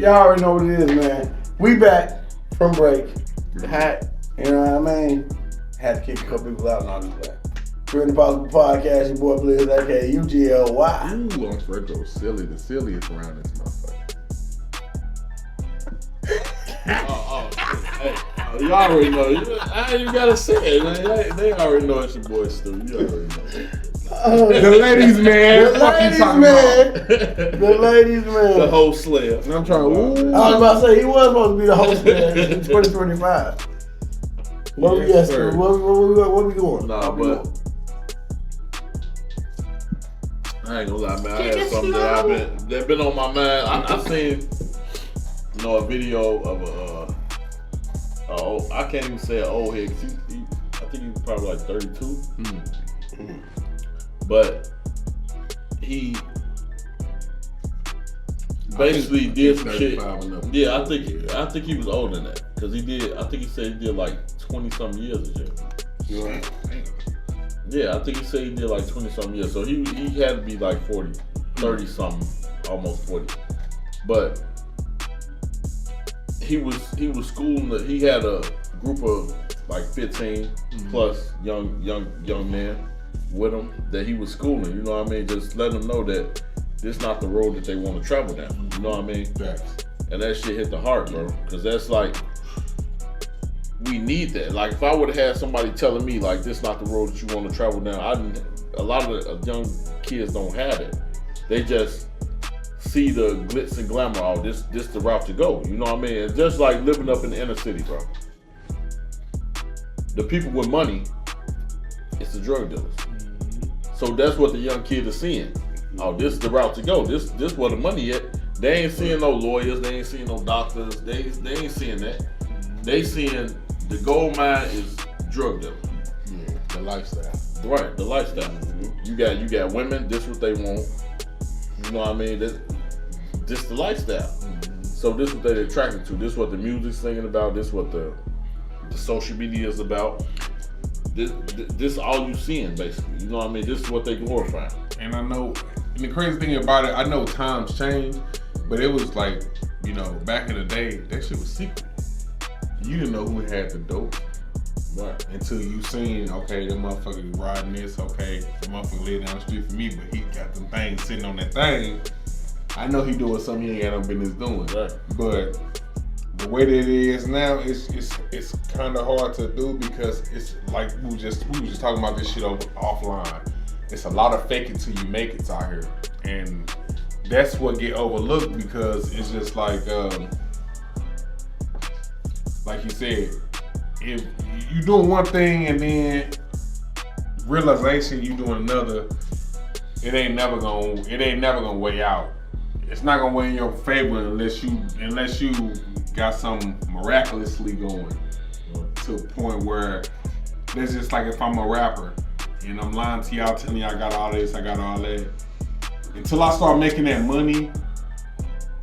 Y'all already know what it is, man. We back from break. Hat, you know what I mean? Had to kick a couple people out and all this back. Pretty Possible Podcast, your boy Blizz, aka UGLY. Ooh, I'm afraid to go silly. The silliest around this motherfucker. You already know. You gotta say it, man. They already know it's your boy Stu. You already know. The ladies, man. The ladies, man. The host slayer. And I'm trying to. I was about to say, he was supposed to be the host man in 2025. What we got, Stu? What we going? Nah, but I ain't gonna lie, man. I had something that been on my mind. I seen, a video of I can't even say an old head. I think he was probably like 32. Mm-hmm. But he basically did some shit. Yeah, I think he was older than that because he did. I think he said he did like 20 something years of jail. Right. Yeah, I think he said he did like 20 something years. So he had to be like 40, 30 something, almost 40. But he was schooling. He had a group of like 15 plus young men with him that he was schooling. You know what I mean? Just letting them know that this not the road that they want to travel down. You know what I mean? Facts. And that shit hit the heart, bro. Because that's like, we need that. Like, if I would have had somebody telling me, like, this not the road that you want to travel down, a lot of the young kids don't have it. They just see the glitz and glamour. Oh, this the route to go. You know what I mean? It's just like living up in the inner city, bro. The people with money, it's the drug dealers. So that's what the young kid is seeing. Oh, this is the route to go. This where the money at. They ain't seeing no lawyers. They ain't seeing no doctors. They ain't seeing that. They seeing the gold mine is drug dealing. Yeah, the lifestyle. Right, the lifestyle. Mm-hmm. You got women. This what they want. You know what I mean? This the lifestyle. Mm-hmm. So this what they're attracted to. This what the music's singing about. This what the social media is about. This all you seeing basically. You know what I mean? This is what they glorify. And I know, and the crazy thing about it, I know times change, but it was like, back in the day, that shit was secret. You didn't know who had the dope. Right. Until you seen, okay, the motherfucker riding this, okay, the motherfucker lay down the street for me, but he got them things sitting on that thing. I know he doing something he ain't got no business doing. Right. But the way that it is now, it's kind of hard to do because it's like we were just talking about this shit offline. It's a lot of fake it till you make it out here, and that's what get overlooked because it's just like you said, if you doing one thing and then realization you doing another, it ain't never gonna weigh out. It's not gonna weigh in your favor unless you got something miraculously going to a point where it's just like if I'm a rapper and I'm lying to y'all telling y'all I got all this, I got all that. Until I start making that money,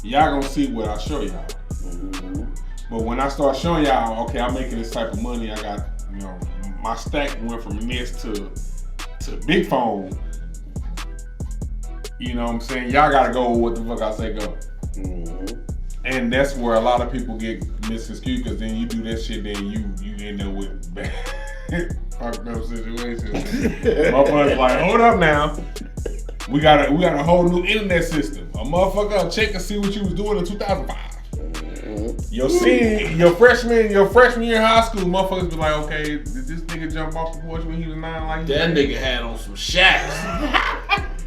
y'all gonna see what I show y'all. Mm-hmm. But when I start showing y'all, okay, I'm making this type of money, I got, my stack went from this to big phone. You know what I'm saying? Y'all gotta go with what the fuck I say go. Mm-hmm. And that's where a lot of people get misconstrued because then you do that shit, then you end up with bad fucked up situations. Motherfuckers like, hold up now. We got a whole new internet system. A motherfucker check and see what you was doing in 2005. Your freshman year in high school, motherfuckers be like, okay, did this nigga jump off the porch when he was 9 like that? Nigga had on some shacks.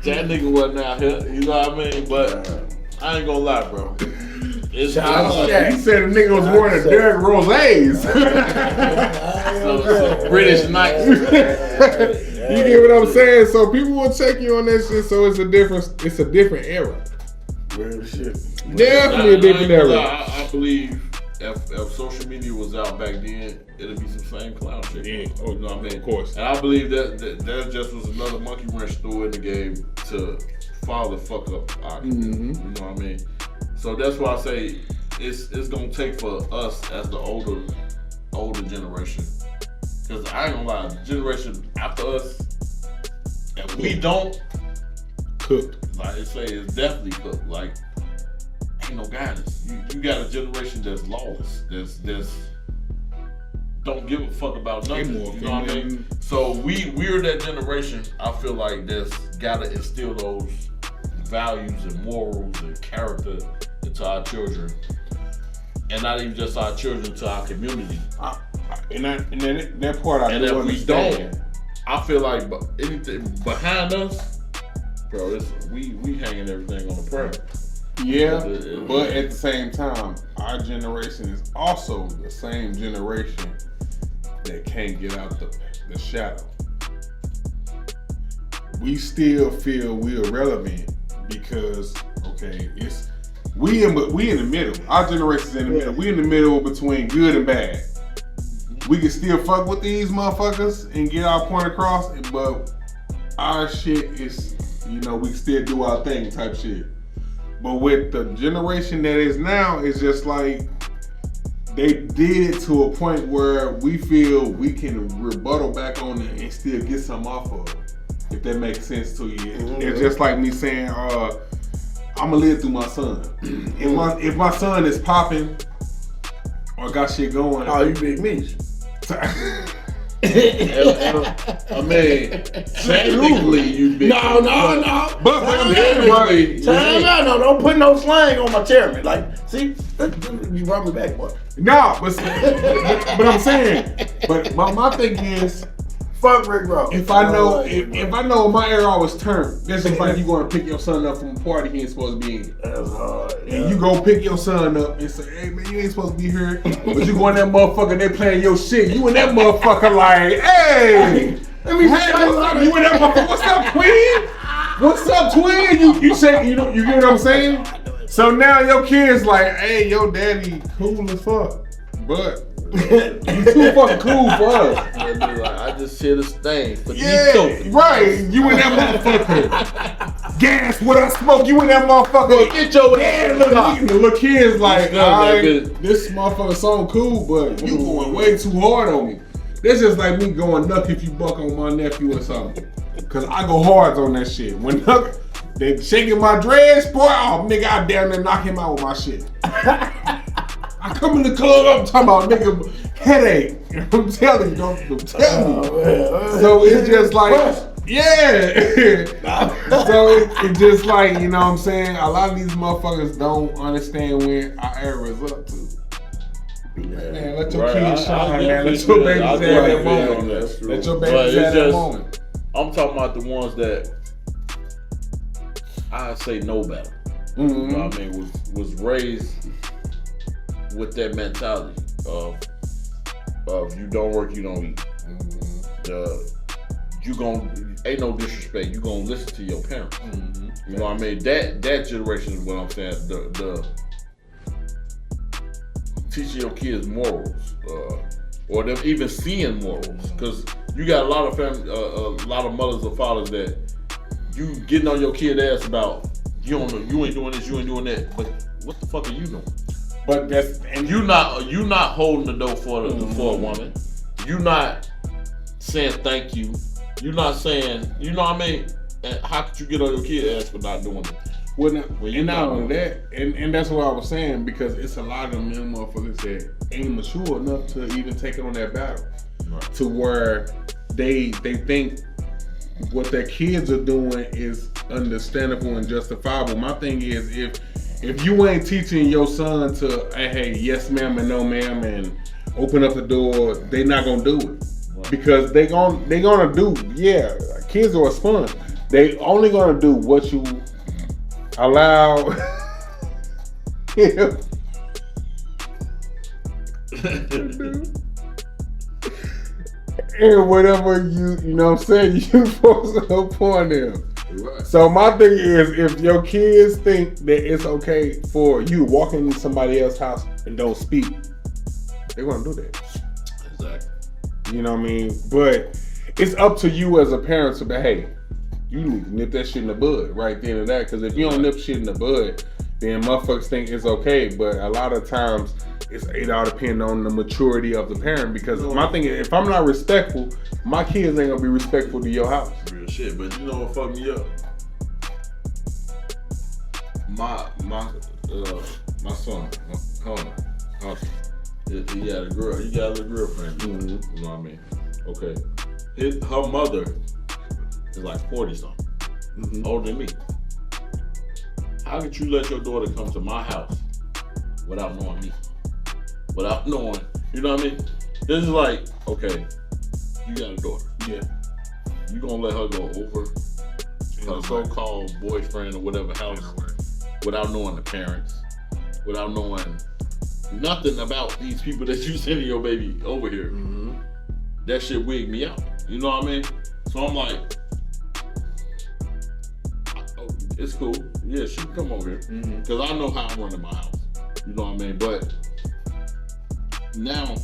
That nigga wasn't out here, you know what I mean? But I ain't gonna lie, bro. He said the nigga was wearing a Derrick Rose's. So British Knights. You get what I'm saying? So people will check you on that shit. So it's a different era. Real shit. Definitely a different era. I believe if social media was out back then, it'd be some same clown shit. Yeah. Oh, you know what I mean? Of course. And I believe that just was another monkey wrench thrown in the game to follow the fuck up. Mm-hmm. You know what I mean? So that's why I say it's gonna take for us as the older generation. Cause I ain't gonna lie, the generation after us, if we don't cooked, like they say, it's definitely cooked. Like ain't no guidance. You got a generation that's lost. That's don't give a fuck about nothing. You know what I mean? So we're that generation. I feel like that's gotta instill those values and morals and character into our children, and not even just our children, to our community. And that part I do understand. We don't, I feel like anything behind us, bro, we hanging everything on the prayer. Yeah, but at the same time, our generation is also the same generation that can't get out the shadow. We still feel we're relevant because, okay, we in the middle. Our generation's in the middle. We in the middle between good and bad. We can still fuck with these motherfuckers and get our point across, but our shit is, we can still do our thing type shit. But with the generation that is now, it's just like they did it to a point where we feel we can rebuttal back on it and still get some off of it, if that makes sense to you. It's just like me saying, I'm gonna live through my son. If my son is popping or got shit going, oh, you big meat. I mean, technically you big. No. But No, don't put no slang on my chairman. Like, see, you brought me back, boy. No, but I'm saying, but my thing is, fuck Rick Ross. if I know my era was turned, this is like you going to pick your son up from a party he ain't supposed to be in. That's hard. Yeah. And you go pick your son up and say, hey man, you ain't supposed to be here. But you go in that motherfucker, they playing your shit. You and that motherfucker like, hey, let me you and that motherfucker, what's up, Queen? What's up, twin? You say, you get what I'm saying? So now your kid's like, hey, your daddy cool as fuck, but you too fucking cool for us. Like, I just hear this thing, but right. You and that motherfucker. Gas, what I smoke, you and that motherfucker. Get your ass. The little kid's like, this motherfucker so cool, but you going way too hard on me. That's just like me going nuck if you buck on my nephew or something. Cause I go hard on that shit. When they shaking my dreads, boy, oh nigga, I damn near knock him out with my shit. I come in the club, I'm talking about nigga headache. I'm telling you, don't tell me. So it's just like, yeah. So it's just like, you know what I'm saying? A lot of these motherfuckers don't understand where our era is up to. Man, let your kids shine, man. Let your babies have that moment. Let your babies have that moment. I'm talking about the ones that I say know better. Mm-hmm. You know what I mean? Was raised with that mentality of you don't work, you don't eat. Mm-hmm. Ain't no disrespect. You gonna listen to your parents. Mm-hmm. You know what I mean? That generation is what I'm saying. The teaching your kids morals, or them even seeing morals, because you got a lot of family, a lot of mothers or fathers that you getting on your kid ass about you ain't doing this, you ain't doing that, but what the fuck are you doing? But you not holding the door for a woman. You not saying thank you. You not saying, you know what I mean? And how could you get on your kid ass for not doing it? And not only that, and that's what I was saying, because it's a lot of them young motherfuckers that ain't mature enough to even take on that battle. Right. To where they think what their kids are doing is understandable and justifiable. My thing is, if you ain't teaching your son to hey yes ma'am and no ma'am and open up the door, they not gonna do it. Right. Because they gonna do, kids are a sponge. They only gonna do what you allow him. And whatever you know what I'm saying, you force upon them. Right. So my thing is, if your kids think that it's okay for you to walk into somebody else's house and don't speak, they're gonna do that. Exactly. You know what I mean? But it's up to you as a parent to be, hey, you need to nip that shit in the bud right then and there. Because if you don't nip shit in the bud, then motherfuckers think it's okay. But a lot of times, it all depends on the maturity of the parent. Because my thing is, if I'm not respectful, my kids ain't gonna be respectful to your house. Real shit. But you know what fucked me up? My my son, Hunter. He had a girl. He got a little girlfriend. You know what I mean? Okay. Her mother is like 40 something, older than me. How could you let your daughter come to my house without knowing me? Without knowing, you know what I mean? This is like, okay, you got a daughter. Yeah. You gonna let her go over her so-called boyfriend or whatever house without knowing the parents, without knowing nothing about these people that you sending your baby over here. That shit wigged me out. You know what I mean? So I'm like, oh, it's cool. Yeah, she can come over here. Because I know how I'm running my house. You know what I mean? But now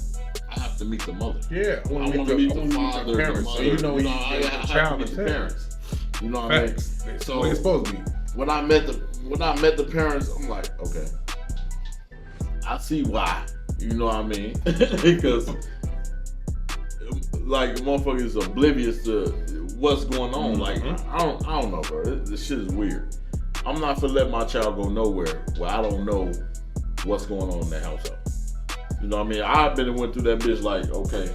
I have to meet the mother. Yeah. I want to meet the father, the mother. So you know, I have to meet the parents. You know what I mean? So it's supposed to be. When I met the parents, I'm like, okay, I see why. You know what I mean? Because like motherfucker is oblivious to what's going on. Like I don't know, bro. This shit is weird. I'm not gonna let my child go nowhere where I don't know what's going on in that household. You know what I mean? I've been and went through that bitch like, okay,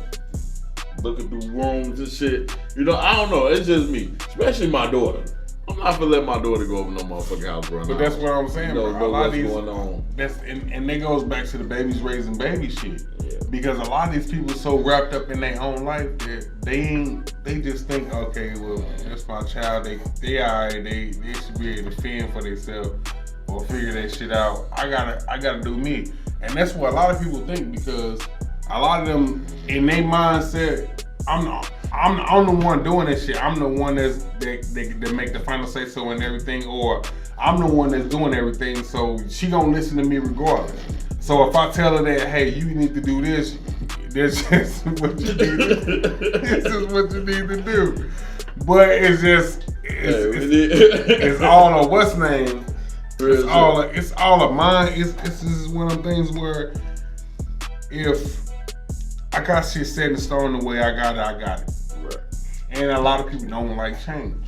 looking through rooms and shit. You know, I don't know. It's just me, especially my daughter. I'm not gonna let my daughter go over no motherfucking house, bro. But that's what I'm saying, bro. A lot of these, going on. And that goes back to the babies raising baby shit. Yeah. Because a lot of these people so wrapped up in their own life that they just think, okay, well, that's my child. They alright. They should be able to fend for themselves or figure that shit out. I gotta do me, and that's what a lot of people think, because a lot of them in their mindset, I'm the one doing that shit. I'm the one that make the final say so and everything, or I'm the one that's doing everything. So she gonna listen to me regardless. So if I tell her that, hey, you need to do this, that's just what you need to do. This is what you need to do. But it's all of what's name. It's all of mine. This is one of them things where if I got shit set in stone the way I got it. Right. And a lot of people don't like change.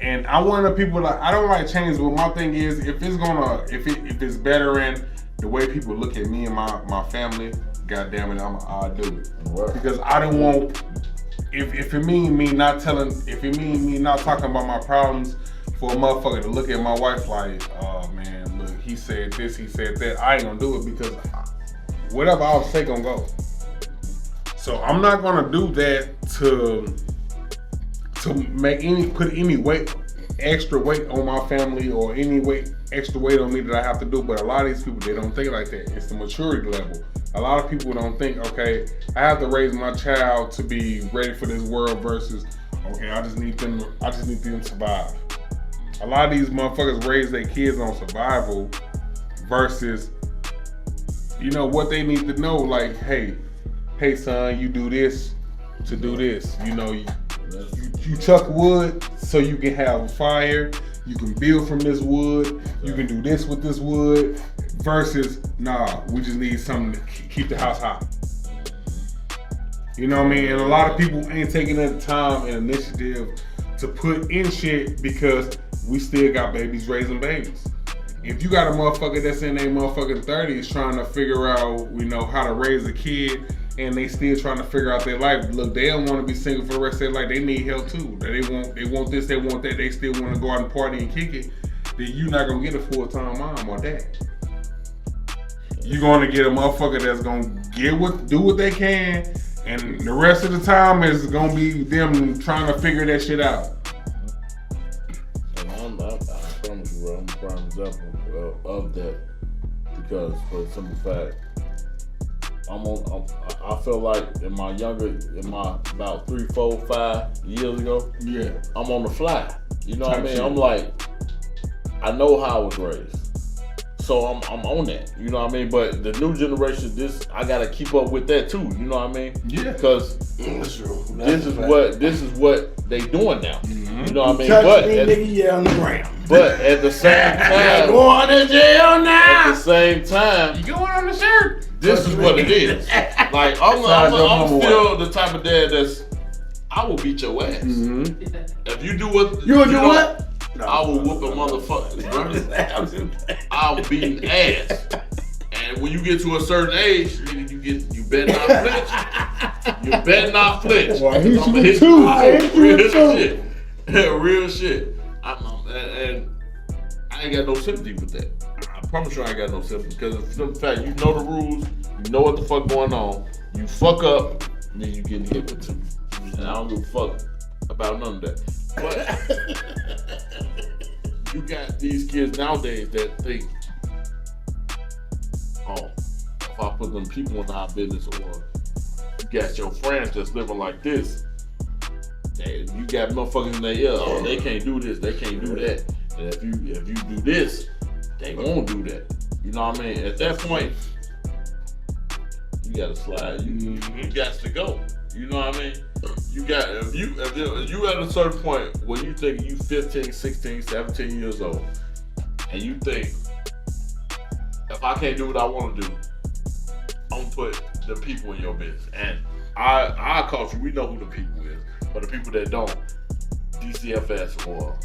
And I want the people like, I don't like change, but my thing is, if it's better in the way people look at me and my family, God damn it, I'll do it. Right. Because I don't want, if it mean me not talking about my problems, for a motherfucker to look at my wife like, oh man, look, he said this, he said that, I ain't gonna do it, because whatever I'll say gonna go. So I'm not gonna do that to put any extra weight on my family, or any extra weight on me that I have to do. But a lot of these people, they don't think like that. It's the maturity level. A lot of people don't think, okay, I have to raise my child to be ready for this world, versus, okay, I just need them to survive. A lot of these motherfuckers raise their kids on survival versus, you know, what they need to know, like, hey son, you do this to do this. You know, you chuck wood so you can have a fire. You can build from this wood. You can do this with this wood. Versus, nah, we just need something to keep the house hot. You know what I mean? And a lot of people ain't taking the time and initiative to put in shit, because we still got babies raising babies. If you got a motherfucker that's in their motherfucking 30s trying to figure out, you know, how to raise a kid, and they still trying to figure out their life, look, they don't want to be single for the rest of their life. They need help too. They want this, they want that. They still want to go out and party and kick it. Then you're not gonna get a full-time mom or dad. You're gonna get a motherfucker that's gonna do what they can, and the rest of the time is gonna be them trying to figure that shit out. And I promise you, bro, I'm a prime example of that, because for the simple fact, I feel like in my about 3, 4, 5 years ago, yeah, I'm on the fly. You know what I mean? Shit. I'm like, I know how I was raised, so I'm on that. You know what I mean? But the new generation, I gotta keep up with that too. You know what I mean? Yeah. Because That's true. this is what they doing now. Mm-hmm. You know what I mean? Touch me, nigga, yeah, on the ground. But at the same time, Going to jail now. at the same time, You going on the shirt? this is what it is. Like I'm still the type of dad I will beat your ass. Mm-hmm. If you do what You gonna do what? I will whoop a motherfucker. I'll beat ass. And when you get to a certain age, nigga, you better not flinch. You better not flinch. Well, he I'ma should hit too. you. I hit you Real too. shit. Real shit. And I ain't got no sympathy with that. I promise you I ain't got no sympathy because of the fact you know the rules, you know what the fuck going on. You fuck up, then you getting hit with two. And I don't give a fuck about none of that. But you got these kids nowadays that think, oh, if I put them people in our business, or you got your friends that's living like this, you got motherfuckers in their ear, oh, they can't do this, they can't do that. And if you do this, they won't do that. You know what I mean? At that point, you gotta slide. You got to go. You know what I mean? You got if you at a certain point when you think you 15, 16, 17 years old, and you think if I can't do what I want to do, I'm gonna put the people in your business. And our culture, we know who the people is, but the people that don't, DCFS or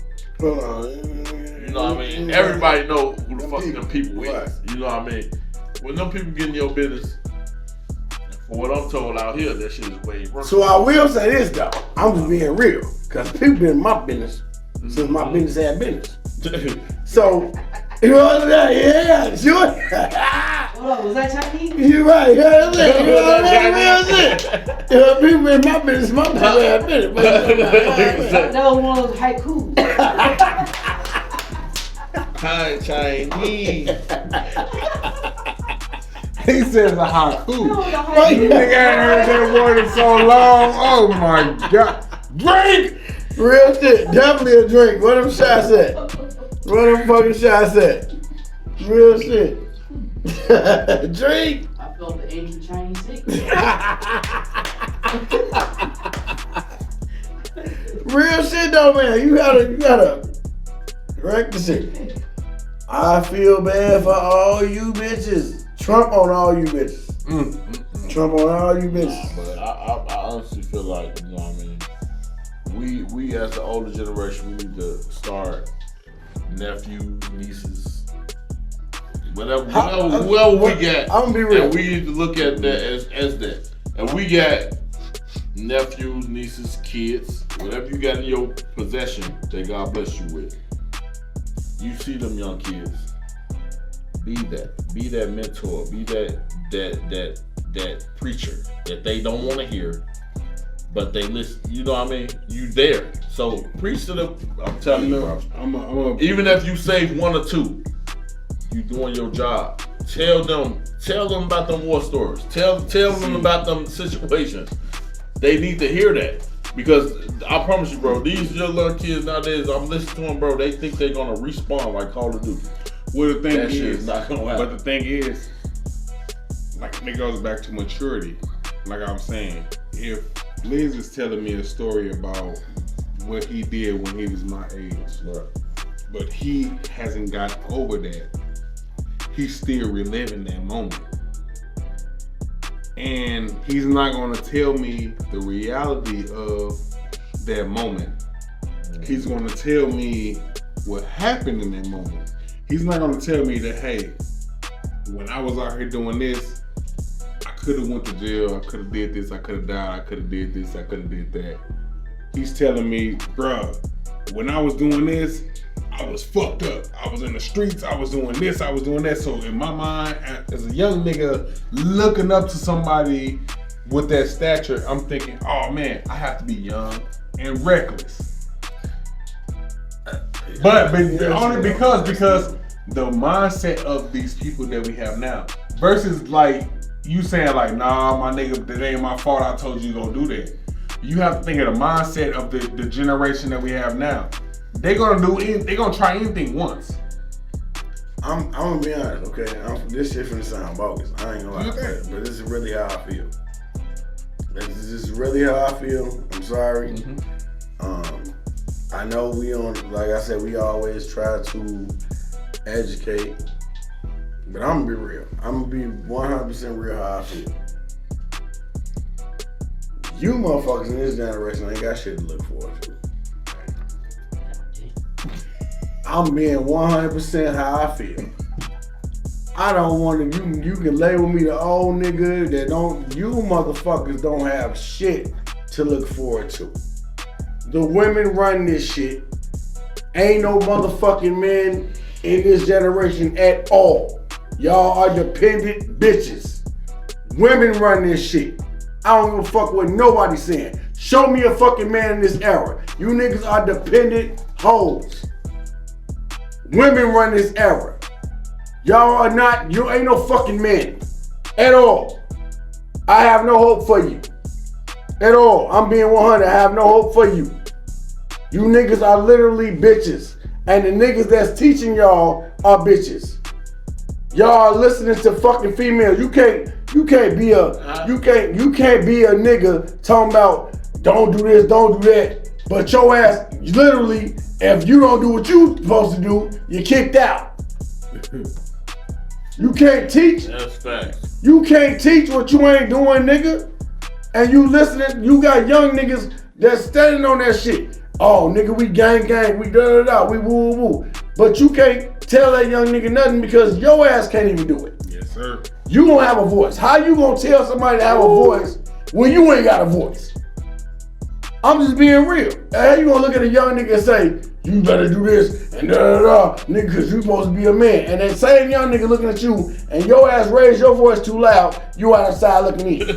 you know what I mean? Everybody know who the fuck them people is. You know what I mean? When them people get in your business, for what I'm told out here, that shit is way worse. So I will say this though, I'm just being real, cause people been in my business since my business had business. So, you know what I'm saying? Yeah, sure. Hold on, was that Chinese? You're right. You know what I'm saying? You know what I'm saying? You know, people in my business, my business had business. But, That was one of those haikus. Hi, Chinese. He says a haiku. No, the You haiku. nigga ain't heard that word in so long. Oh my god. Drink! real shit, definitely a drink. Where them shots at? Where them fucking shots at? Real shit. Drink. I felt the ancient Chinese sickness. Real shit though, man. You gotta correct the shit. I feel bad for all you bitches. Trump on all you bitches. Trump on all you bitches. But I honestly feel like, you know what I mean, we as the older generation, we need to start nephews, nieces, whoever we got. I'm gonna be real. And we need to look at that as that. And we got nephews, nieces, kids, whatever you got in your possession that God bless you with. You see them young kids. Be that mentor, be that preacher that they don't want to hear, but they listen. You know what I mean? You there. So preach to them. I'm telling you, bro. Even if you save one or two, you doing your job. Tell them about them war stories. Tell them about them situations. They need to hear that. Because I promise you, bro, these young little kids nowadays, I'm listening to them, bro, they think they're gonna respawn like Call of Duty. Well, the thing That shit is, is not gonna happen. but the thing is, like it goes back to maturity. Like I'm saying, if Liz is telling me a story about what he did when he was my age, but he hasn't got over that, he's still reliving that moment. And he's not gonna tell me the reality of that moment. He's gonna tell me what happened in that moment. He's not gonna tell me that, hey, when I was out here doing this, I could have went to jail, I could have did this, I could have died, I could have did this, I could have did that. He's telling me, bruh, when I was doing this, I was fucked up. I was in the streets, I was doing this, I was doing that. So in my mind, as a young nigga looking up to somebody with that stature, I'm thinking, oh man, I have to be young and reckless. But only because the mindset of these people that we have now versus like you saying like, nah, my nigga, that ain't my fault. I told you gonna do that. You have to think of the mindset of the generation that we have now. They gonna try anything once. I'm gonna be honest, okay? This shit finna sound bogus. I ain't gonna lie, but this is really how I feel. This is really how I feel. I'm sorry. I know like I said, we always try to educate, but I'm gonna be real. I'm gonna be 100% real how I feel. You motherfuckers in this generation ain't got shit to look forward to. I'm being 100% how I feel. I don't want to. You can label me the old nigga that don't. You motherfuckers don't have shit to look forward to. The women run this shit. Ain't no motherfucking men in this generation at all. Y'all are dependent bitches. Women run this shit. I don't give a fuck what nobody's saying. Show me a fucking man in this era. You niggas are dependent hoes. Women run this era. Y'all are not, you ain't no fucking men. At all. I have no hope for you. At all. I'm being 100. I have no hope for you. You niggas are literally bitches. And the niggas that's teaching y'all are bitches. Y'all are listening to fucking females. You can't be a nigga talking about don't do this, don't do that. But your ass, literally, if you don't do what you supposed to do, you're kicked out. You can't teach. That's facts. You can't teach what you ain't doing, nigga. And you listening, you got young niggas that's standing on that shit. Oh, nigga, we gang, we da-da-da, we woo-woo. But you can't tell that young nigga nothing because your ass can't even do it. Yes, sir. You don't have a voice. How you gonna tell somebody to have a voice when you ain't got a voice? I'm just being real. How you gonna look at a young nigga and say, you better do this and da-da-da, nigga, cause you supposed to be a man. And that same young nigga looking at you and your ass raised your voice too loud, you outside looking in.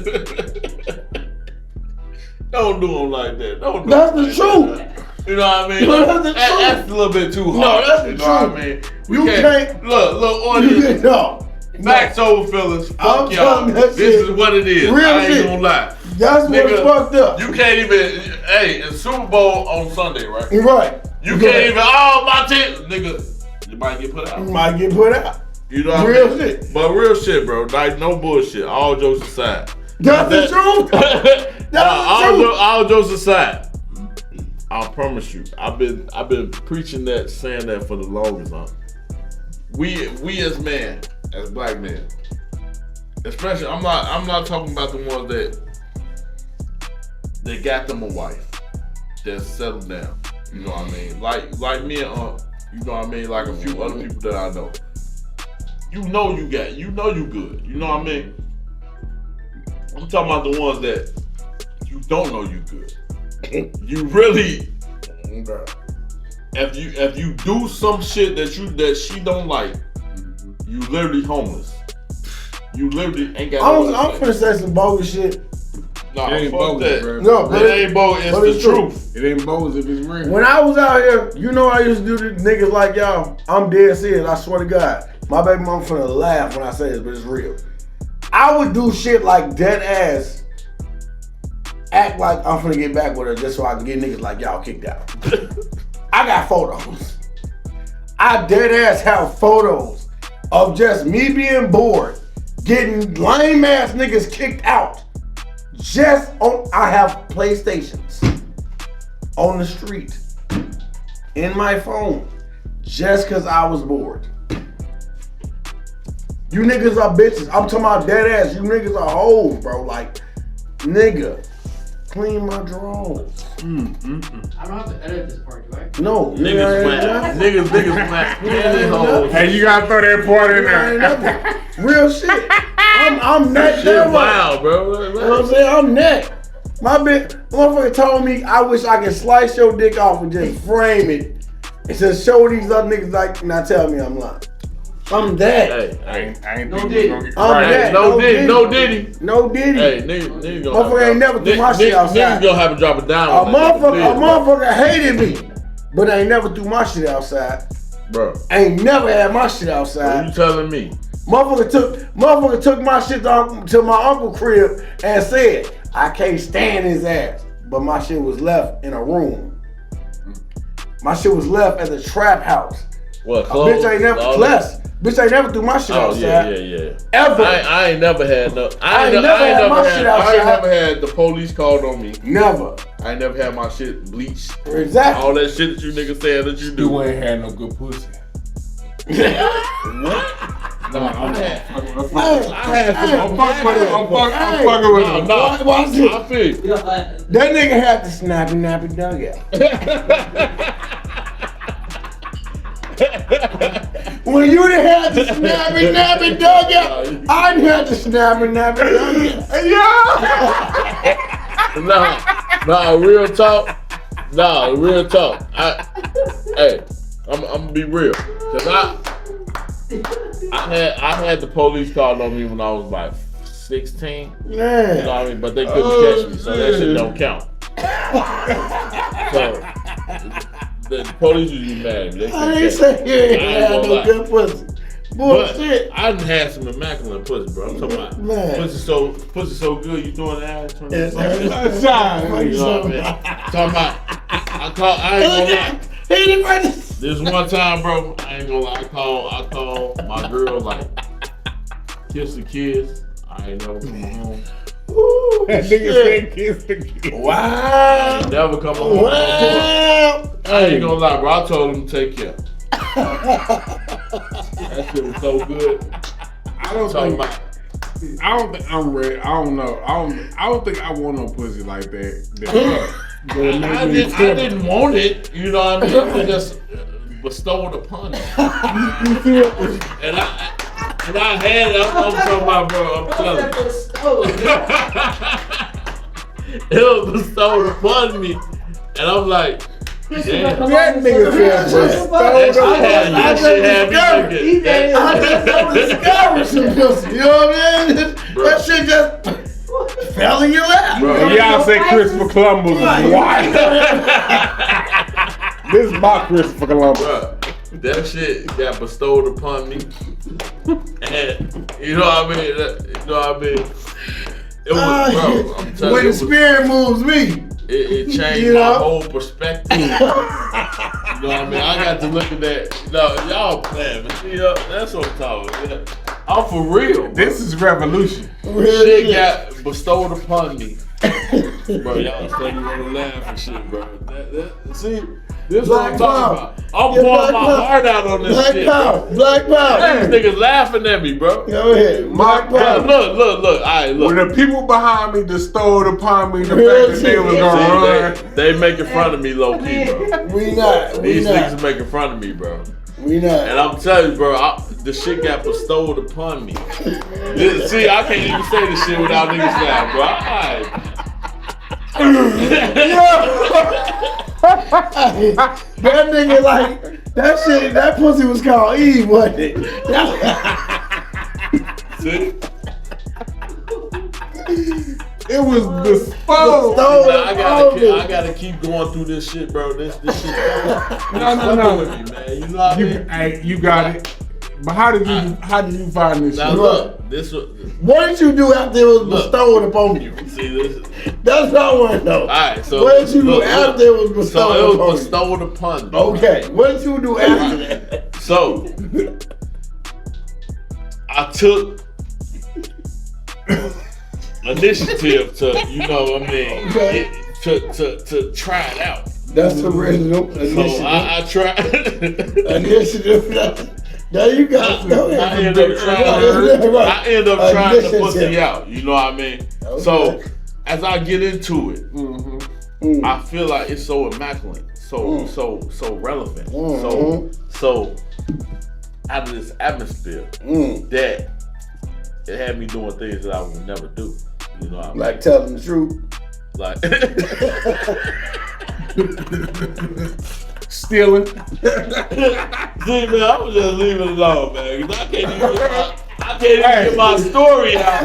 Don't do them like that. Don't do That's them the like truth. That. You know what I mean? No, that's the That's a little bit too hard. No, that's the you know truth. What I mean? You can't. Look, audience. No. Facts over fellas. Fuck I'm y'all. telling that This shit. is what it is. Real I ain't shit. gonna lie. That's what's fucked up. You can't even. Hey, it's Super Bowl on Sunday, right? Right. You can't even. Oh, my team, nigga. You might get put out. You might get put out. You know what Real I mean? shit. But real shit, bro. Like no bullshit. All jokes aside. That's the truth. That's the truth. All jokes aside. I promise you, I've been preaching that, saying that for the longest, huh? We as men, as black men, especially, I'm not talking about the ones that got them a wife, that's settled down. You know what I mean? Like me and you know what I mean? Like a few other people that I know. You know you good. You know what I mean? I'm talking about the ones that you don't know you good. You really, if you do some shit that she don't like, you literally homeless. You literally ain't got. I'm finna say some bogus shit. Nah, It ain't fuck bogus, that. bro. No, but It ain't bogus. It's but the it's true. truth. It ain't bogus if it's real. When I was out here, you know I used to do to niggas like y'all. I'm dead serious. I swear to God. My baby mom finna laugh when I say this, but it's real. I would do shit like dead ass. Act like I'm finna get back with her just so I can get niggas like y'all kicked out. I got photos. I dead ass have photos of just me being bored, getting lame ass niggas kicked out. I have PlayStations on the street in my phone just cause I was bored. You niggas are bitches. I'm talking about dead ass. You niggas are hoes, bro. Like, nigga. Clean my drawers. I don't have to edit this part, do I? No, Niggas whack. Niggas whack. Hey, you gotta throw that part in there. Real shit. I'm neck. Shit wild, bro. You know what I'm saying? I'm neck. My motherfucker told me I wish I could slice your dick off and just frame it and just show these other niggas like, now tell me I'm lying. I'm that. Hey, I ain't No think Diddy. you gonna get I'm right. that. no Diddy. No Diddy. Hey, niggas gonna Motherfucker ain't never threw my shit outside. Niggas gonna have to drop it down. A motherfucker hated me, but ain't never threw my shit outside. Bro, Ain't never had my shit what outside. you telling me? Motherfucker took my shit to my uncle crib and said, I can't stand his ass. But my shit was left in a room. My shit was left at the trap house. What, Bitch ain't never Bitch ain't never threw my shit outside. Yeah. Ever. I ain't never had no. I ain't never had my shit outside. I ain't never had the police called on me. Never. I ain't never had my shit bleached. Exactly. All that shit that you niggas saying that you do. You ain't had no good pussy. No, I had. I'm fucking with him. No, Watch this. I feel you. That nigga had the snappy nappy dugout. When you done had to snap it, nap it, dug it, I done had to snap it, nap it, dug it. Nah, real talk. Nah, real talk. I'm gonna be real. Cause I had the police called on me when I was like 16. Man. You know what I mean? But they couldn't catch me, so that shit don't count. So the police usually mad at me. They I ain't say you ain't had no good pussy. Bullshit. But I done had some immaculate pussy, bro. I'm talking about pussy so good, you throwing the ass, turning the It's you know what I mean? Talking about, I ain't gonna lie. This one time, bro, I ain't gonna lie. I called my girl, like, kiss the kids. I ain't never come home. Ooh, that nigga said kiss the kid. Wow. I ain't never come home. Wow. I ain't gonna lie, bro. I told him to take care. That shit was so good. I don't think I'm ready. I don't know. I don't think I want no pussy like that. I didn't want it. You know what I mean? I just bestowed upon it. And I had it. I'm talking about, bro. I'm telling you. It was bestowed upon me, and I'm like, damn. That nigga said That shit had me thinking. I just discovered some pussy. You know what I mean? That shit just fell in your lap. Bro, y'all say Christopher Columbus is white. This is my Christopher Columbus. Bro, that shit got bestowed upon me, and you know what I mean. It was, bro. I'm telling when you, the spirit moves me. It changed You my know? whole perspective. You know what I mean? I got to look at that. No, y'all playing, man. You know, that's what I'm talking about. I'm for real. Bro. This is revolution. Shit got bestowed upon me. Bro, y'all say you want to laugh and shit, bro. See, this is what I'm talking about. I'm pouring my heart out on this shit. Black power. These niggas laughing at me, bro. Go ahead. My Black power. Look. All right, look. When the people behind me bestowed upon me the fact that they was gonna run. They making fun of me low key, bro. We not. These niggas are making fun of me, bro. We not. And I'm telling you, bro, the shit got bestowed upon me. See, I can't even say this shit without niggas laughing, bro. Alright. That nigga like that shit. That pussy was called Eve, wasn't it? See? It was disposed. I gotta keep going through this shit, bro. This shit. No. With me, man. You know what I mean? You got it. But how did you find this Now shit? look, what did you do after it was bestowed upon you? See this? That's what I want to know. All right, so what did you do after it was bestowed upon you? So it was upon bestowed upon me. Okay, what did you do after that? So I took initiative to, you know what I mean, to try it out. That's original. So I tried. Initiative. Now you got. I end up trying the pussy out. You know what I mean? Okay. So as I get into it, I feel like it's so immaculate, so relevant, so out of this atmosphere that it had me doing things that I would never do. You know what I mean? Like telling the truth. Like Stealing. see, man, I was just leaving it alone, man, because I can't even get my story out.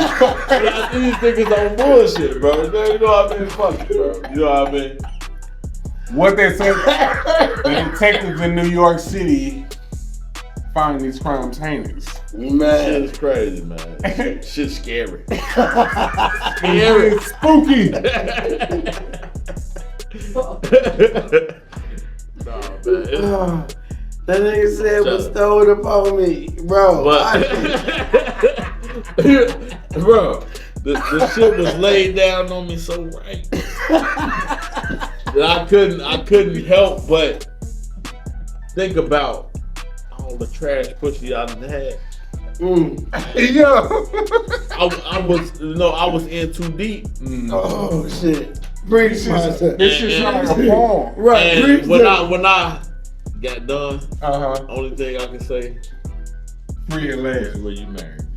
These niggas on bullshit, bro. You know what I mean? Fuck it, bro. You know what I mean? What they say, the detectives in New York City find these crimes heinous. Man, Shit's crazy, man. Shit's scary. Scary. It's spooky. Nah, man. that nigga said bestowed upon me, bro. Bro, the shit was laid down on me so right that I couldn't help but think about all the trash pussy I done had. Yeah. I was in too deep. Oh shit. Bring This shit sound like a porn. Right. And when I got done. Only thing I can say, free at last. is where you married me.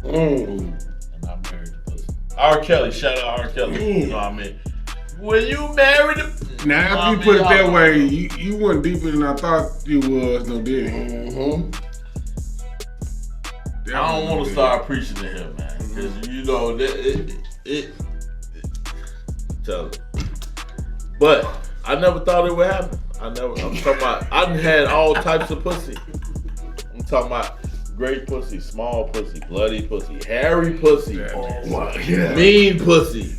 Mm. And I married the pussy. R. Kelly, shout out R. Kelly. You know what I mean? When you married the Now, if you put it that way, you went deeper than I thought you was, no dig. Mm-hmm. I don't want to start preaching to him, man. Because you know that it tell it. But I never thought it would happen. I'm talking about I done had all types of pussy. I'm talking about great pussy, small pussy, bloody pussy, hairy pussy, mean pussy.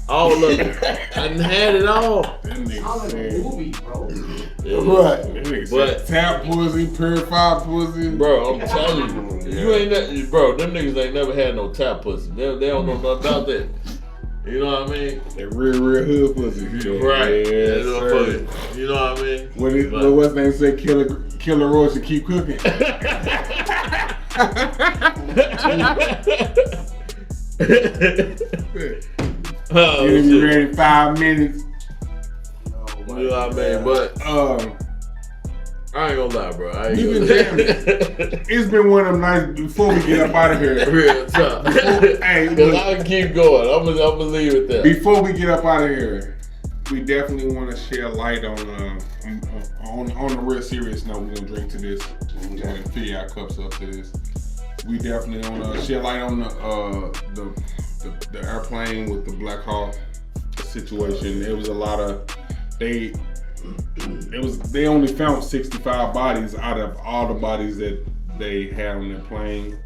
All of it. I done had it all. Sounds like a movie, bro. Right. But tap pussy, purified pussy. bro, I'm telling you, you ain't bro. Them niggas ain't never had no tap pussy. They don't know nothing about that. You know what I mean? That real hood pussy. Right. Yes, sir. You know what I mean? When what's name say Killer Roach and keep cooking. It'll be ready in 5 minutes. You know what I mean? But I ain't gonna lie, bro. It's been one of them nights before we get up out of here. Real tough. Hey, Cause I can keep going. I'm gonna leave it there. Before we get up out of here, we definitely want to share light on the real serious note. We're gonna drink to this. We're gonna fill our cups up to this. We definitely want to share light on the airplane with the Black Hawk situation. There was a lot of they only found 65 bodies out of all the bodies that they had on their plane.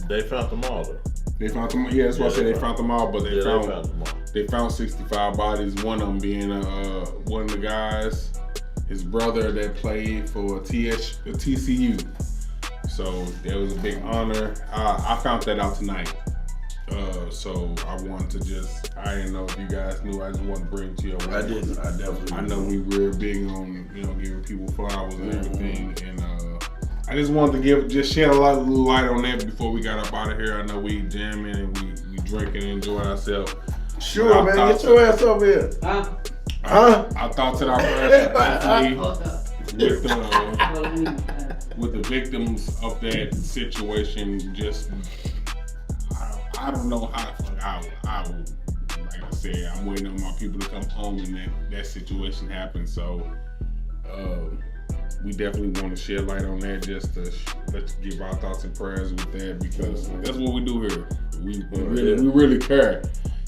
They found them all though. They found them. Yeah, that's why I said they found them all. But they found them all. They found 65 bodies. One of them being one of the guys, his brother that played for TCU. So that was a big honor. I found that out tonight. So I wanted to I didn't know if you guys knew. I just wanted to bring it to your I didn't. I definitely. I know we were big on giving people flowers and everything, and I just wanted to shed a little light on that before we got up out of here. I know we jamming and we drinking and enjoying ourselves. Sure, man. Get your ass over here. I thought that I with the victims of that situation, just I don't know how the fuck I would, like I said, I'm waiting on my people to come home and that situation happened. So we definitely want to shed light on that, just to let's give our thoughts and prayers with that, because that's what we do here. We really care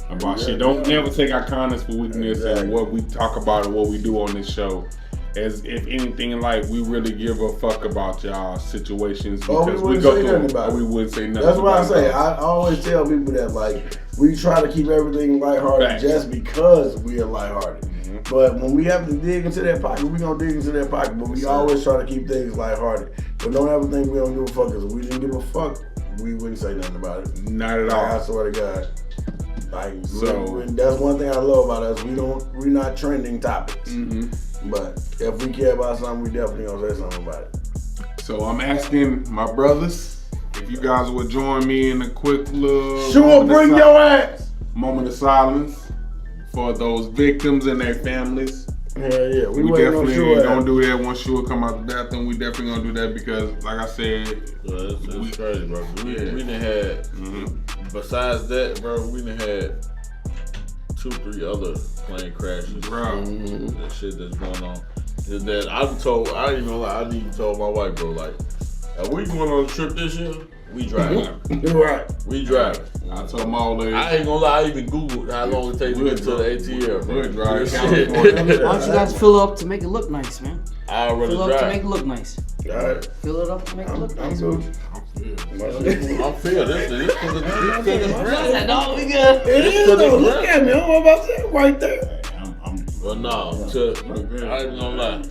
about shit. Don't never take our kindness for weakness and what we talk about and what we do on this show. As if anything in life, we really give a fuck about y'all situations, because we go through it. We wouldn't say nothing. That's what I say. I always tell people that, like, we try to keep everything lighthearted just because we are lighthearted. But when we have to dig into that pocket, we gonna dig into that pocket. But we always try to keep things lighthearted. But don't ever think we don't give a fuck, because if we didn't give a fuck, we wouldn't say nothing about it. Not at all. I swear to God. Like, so that's one thing I love about us. We're not trending topics. But if we care about something, we definitely gonna say something about it. So I'm asking my brothers if you guys would join me in a quick little bring your ass. Moment of silence for those victims and their families. Yeah. We definitely gonna do that once Shua come out the bathroom. We definitely gonna do that because, like I said, it's crazy, bro. We done had, besides that, bro, we done had 2-3 other plane crashes, bro. That shit that's going on. That I ain't even lie, I even told my wife, bro, like, are we going on a trip this year? We driving. You're right. We driving. I told my old lady. I ain't gonna lie, I even Googled how long it takes to get to the ATL, bro. We'll drive. Why don't you guys fill up to make it look nice, man? I'd rather Fill drive. up to make it look nice. All right. Fill it up to make it look nice. I'm feel this for the That's all we got. It is though. Look at me. I'm about to say right there. Well, no, I ain't gonna lie.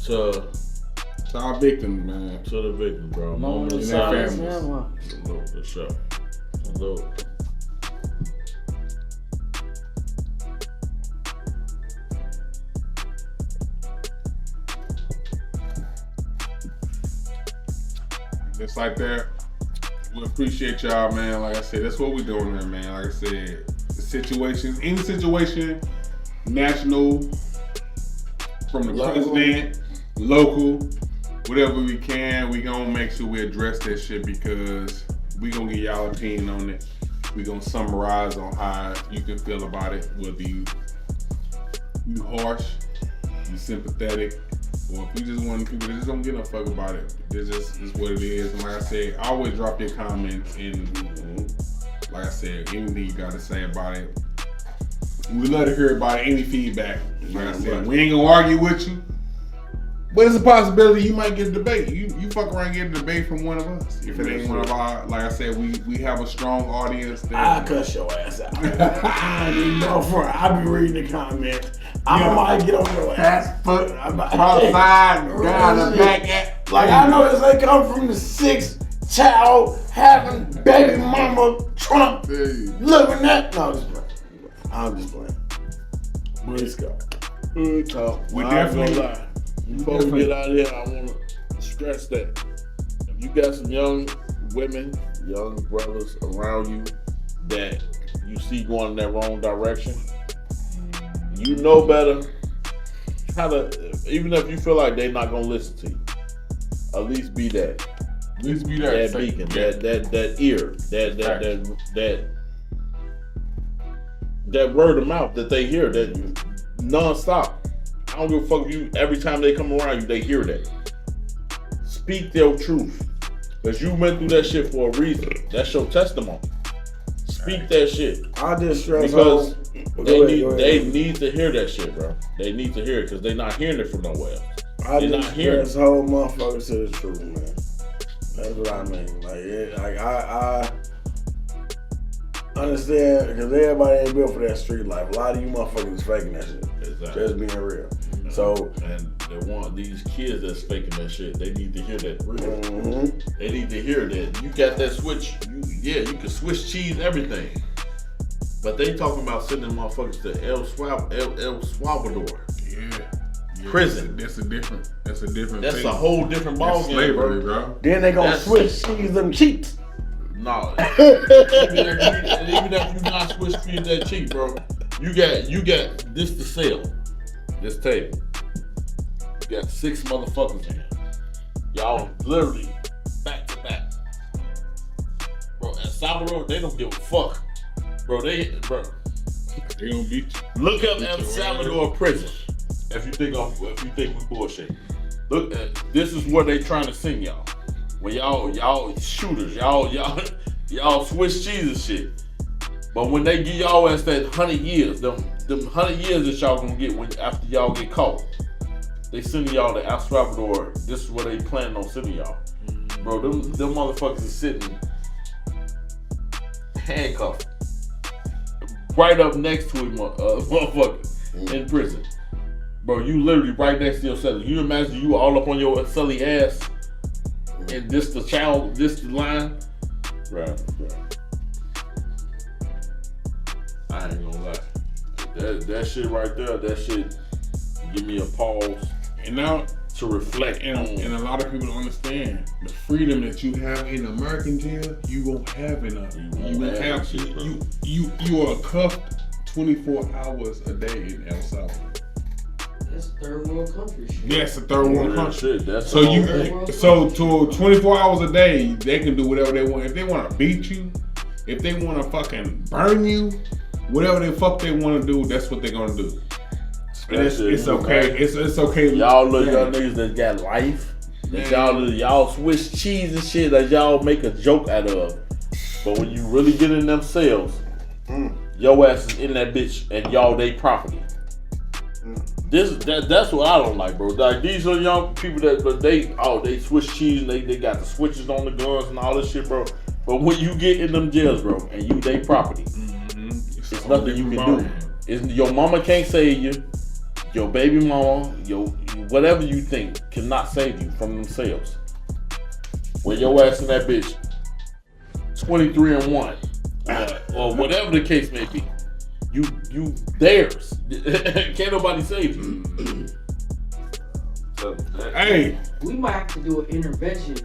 To our victims, man. To the victims, bro. Moment of silence. silence. For sure. Salute. Just like that. We appreciate y'all, man. Like I said, that's what we're doing here, man. Like I said, the situations, any situation, national, from the president local, whatever we can. We gonna make sure we address that shit because we gonna get y'all opinion on it. We gonna summarize on how you can feel about it, whether you harsh, you sympathetic, or if you just want people that just don't give no fuck about it. This is what it is. And like I said, always drop your comments and like I said, anything you gotta say about it. We love to hear about any feedback. Like I said, we ain't gonna argue with you, but it's a possibility you might get a debate. You fuck around and get a debate from one of us. If it ain't one of our, like I said, we have a strong audience. I'll cuss your ass out. I ain't even know for I be reading the comments. I might get on your ass. Foot, outside, down, the back. Like I know this ain't come from the 6th child having baby mama Trump living that. No, I'm just playing. Let's go. Good talk. We I definitely ain't gonna lie. Before we get out of here, I want to stress that if you got some young women, young brothers around you that you see going in that wrong direction, you know better. Try to, even if you feel like they're not gonna listen to you, at least be that. At least be that beacon, that ear, that word of mouth that they hear, that non-stop. I don't give a fuck if you, every time they come around you, they hear that. Speak their truth. Because you went through that shit for a reason. That's your testimony. Speak that shit. I just stress Because they need. need to hear that shit, bro. They need to hear it because they're not hearing it from nowhere else. I They're just not hearing stress whole motherfuckers to the truth, man. That's what I mean. I understand because everybody ain't built for that street life. A lot of you motherfuckers is faking that shit. Exactly. Just being real. So and they want these kids that's faking that shit. They need to hear that real. mm-hmm. They need to hear that you got that switch. You can switch cheese everything. But they talking about sending motherfuckers to El Salvador. Yeah. Prison. That's a different That's thing. a whole different ball game, slavery, bro. Then they gonna That's- switch cheese them cheeks. No. even if you not switch cheese that cheap, bro. You got this to sell. This table. You got 6 motherfuckers in here. Y'all literally back to back. Bro, El Salvador, they don't give a fuck. Bro, they They gonna beat you. look up El Salvador prison. If you think we bullshit. Look, this is where they trying to send y'all. When y'all shooters, y'all Swiss cheese and shit. But when they give y'all ass that 100 years, them 100 years that y'all gonna get after y'all get caught, they sending y'all to El Salvador. This is where they planning on sending y'all. Bro, them motherfuckers is sitting handcuffed right up next to him, motherfucker, in prison. Bro, you literally right next to your celly. You imagine you all up on your celly ass and this the line? Right. I ain't gonna lie. That shit right there, that shit give me a pause And now to reflect on. and a lot of people don't understand the freedom that you have in American jail, you won't have in you are cuffed 24 hours a day in El Salvador. That's third world country shit. Yes, a third world country. Shit, that's So the whole you, thing. so to 24 hours a day, they can do whatever they want. If they want to beat you, if they want to fucking burn you, whatever the fuck they want to do, that's what they're gonna do. And it's okay. It's okay. Y'all little young niggas that got life, that y'all Swiss cheese and shit that y'all make a joke out of. But when you really get in them cells, your ass is in that bitch and y'all they property. That's what I don't like, bro. Like these are young people that they Swiss cheese and they got the switches on the guns and all this shit, bro. But when you get in them jails, bro, and you they property, it's nothing you can do. Your mama can't save you. Your baby mama, whatever you think cannot save you from themselves. When your ass in that bitch, 23-1, or whatever the case may be, you theirs. Can't nobody save you. Hey, We might have to do an intervention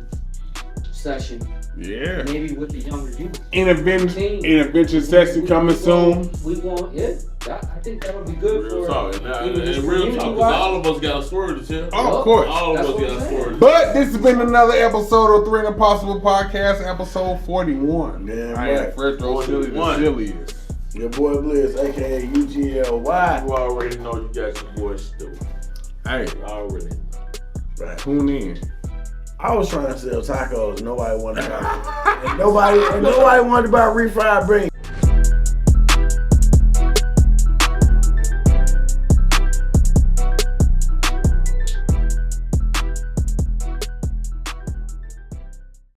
session, yeah. maybe with the younger youth. Intervention session coming soon. We want, yeah. I think that would be good Real for talk. And even this real talk, community 'cause wise. all of us got a story to tell. Oh, of course. All of That's us what got I'm a saying. story. But this has been another episode of Three and Impossible Podcast, episode 41. Damn I am right. Fred Throw Silly the 41. silliest. Your boy Bliss, aka UGLY. You already know you got your boy Stu. Hey, You already know. Right. tune in. I was trying to sell tacos. Nobody wanted to buy. and nobody wanted to buy refried beans.